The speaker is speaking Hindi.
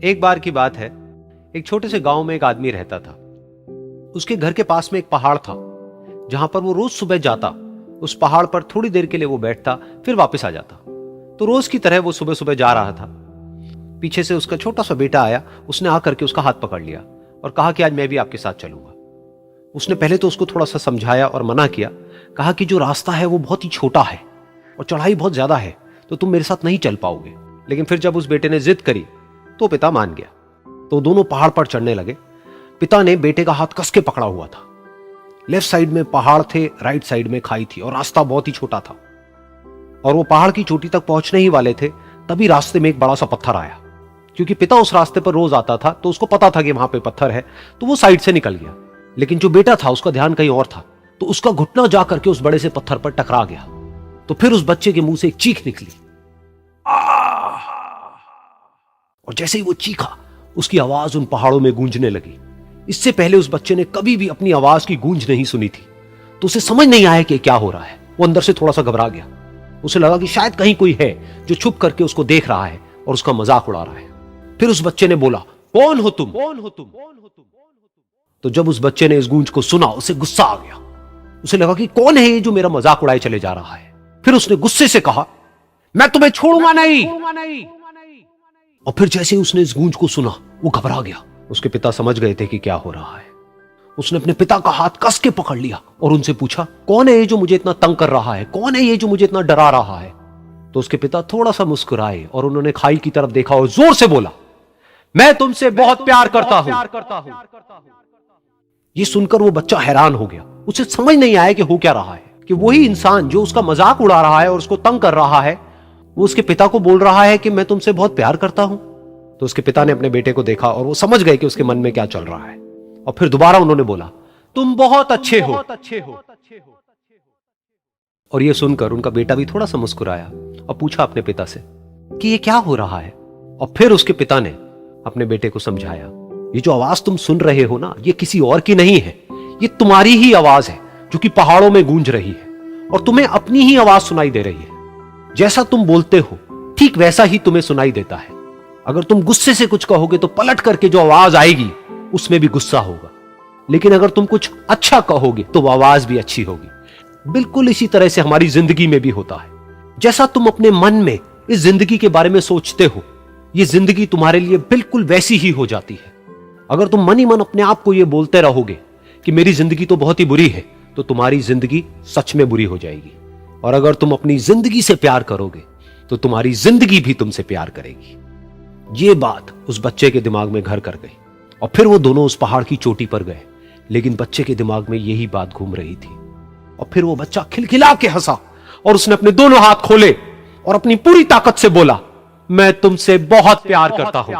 एक बार की बात है, एक छोटे से गांव में एक आदमी रहता था। उसके घर के पास में एक पहाड़ था, जहां पर वो रोज सुबह जाता। उस पहाड़ पर थोड़ी देर के लिए वो बैठता, फिर वापस आ जाता। तो रोज की तरह वो सुबह सुबह जा रहा था। पीछे से उसका छोटा सा बेटा आया। उसने आकर के उसका हाथ पकड़ लिया और कहा कि आज मैं भी आपके साथ चलूंगा। उसने पहले तो उसको थोड़ा सा समझाया और मना किया। कहा कि जो रास्ता है वो बहुत ही छोटा है और चढ़ाई बहुत ज्यादा है, तो तुम मेरे साथ नहीं चल पाओगे। लेकिन फिर जब उस बेटे ने जिद करी तो पिता मान गया। तो दोनों पहाड़ पर चढ़ने लगे। पिता ने बेटे का हाथ कस के पकड़ा हुआ था। लेफ्ट साइड में पहाड़ थे, राइट साइड में खाई थी और रास्ता बहुत ही छोटा था। और वो पहाड़ की चोटी तक पहुंचने ही वाले थे, तभी रास्ते में एक बड़ा सा पत्थर आया। क्योंकि पिता उस रास्ते पर रोज आता था, तो उसको पता था कि वहां पे पत्थर है, तो वो साइड से निकल गया। लेकिन जो बेटा था उसका ध्यान कहीं और था, तो उसका घुटना जाकर के उस बड़े से पत्थर पर टकरा गया। तो फिर उस बच्चे के मुंह से एक चीख निकली। और जैसे ही वो चीखा, उसकी आवाज उन पहाड़ों में गूंजने लगी। इससे पहले उस बच्चे ने कभी भी अपनी आवाज की गूंज नहीं सुनी थी, तो उसे समझ नहीं आया कि क्या हो रहा है। वो अंदर से थोड़ा सा घबरा गया। उसे लगा कि शायद कहीं कोई है जो छुप करके उसको देख रहा है और उसका मजाक उड़ा रहा है। फिर उस बच्चे ने बोला, कौन हो तुम? तो जब उस बच्चे ने इस गूंज को सुना, उसे गुस्सा आ गया। उसे लगा कि कौन है ये जो मेरा मजाक उड़ाए चले जा रहा है। फिर उसने गुस्से से कहा, मैं तुम्हें छोड़ूंगा नहीं। और फिर जैसे ही उसने इस गूंज को सुना, वो घबरा गया। उसके पिता समझ गए थे कि क्या हो रहा है। उसने अपने पिता का हाथ कस के पकड़ लिया और उनसे पूछा, कौन है ये जो मुझे इतना तंग कर रहा है? कौन है ये जो मुझे इतना डरा रहा है? तो उसके पिता थोड़ा सा मुस्कुराए और उन्होंने खाई की तरफ देखा और जोर से बोला, मैं तुमसे बहुत प्यार करता हूं। ये सुनकर वो बच्चा हैरान हो गया। उसे समझ नहीं आया कि हो क्या रहा है, कि वही इंसान जो उसका मजाक उड़ा रहा है और उसको तंग कर रहा है, वो उसके पिता को बोल रहा है कि मैं तुमसे बहुत प्यार करता हूं। तो उसके पिता ने अपने बेटे को देखा और वो समझ गए कि उसके मन में क्या चल रहा है। और फिर दोबारा उन्होंने बोला, तुम बहुत अच्छे हो। और ये सुनकर उनका बेटा भी थोड़ा सा मुस्कुराया और पूछा अपने पिता से कि ये क्या हो रहा है। और फिर उसके पिता ने अपने बेटे को समझाया, ये जो आवाज तुम सुन रहे हो ना, ये किसी और की नहीं है, ये तुम्हारी ही आवाज है जो कि पहाड़ों में गूंज रही है और तुम्हें अपनी ही आवाज सुनाई दे रही है। जैसा तुम बोलते हो ठीक वैसा ही तुम्हें सुनाई देता है। अगर तुम गुस्से से कुछ कहोगे तो पलट करके जो आवाज आएगी उसमें भी गुस्सा होगा, लेकिन अगर तुम कुछ अच्छा कहोगे तो वो आवाज भी अच्छी होगी। बिल्कुल इसी तरह से हमारी जिंदगी में भी होता है। जैसा तुम अपने मन में इस जिंदगी के बारे में सोचते हो, ये जिंदगी तुम्हारे लिए बिल्कुल वैसी ही हो जाती है। अगर तुम मन ही मन अपने आप को ये बोलते रहोगे कि मेरी जिंदगी तो बहुत ही बुरी है, तो तुम्हारी जिंदगी सच में बुरी हो जाएगी। और अगर तुम अपनी जिंदगी से प्यार करोगे तो तुम्हारी जिंदगी भी तुमसे प्यार करेगी। ये बात उस बच्चे के दिमाग में घर कर गई और फिर वो दोनों उस पहाड़ की चोटी पर गए। लेकिन बच्चे के दिमाग में यही बात घूम रही थी। और फिर वो बच्चा खिलखिला के हंसा और उसने अपने दोनों हाथ खोले और अपनी पूरी ताकत से बोला, मैं तुमसे बहुत प्यार करता हूं।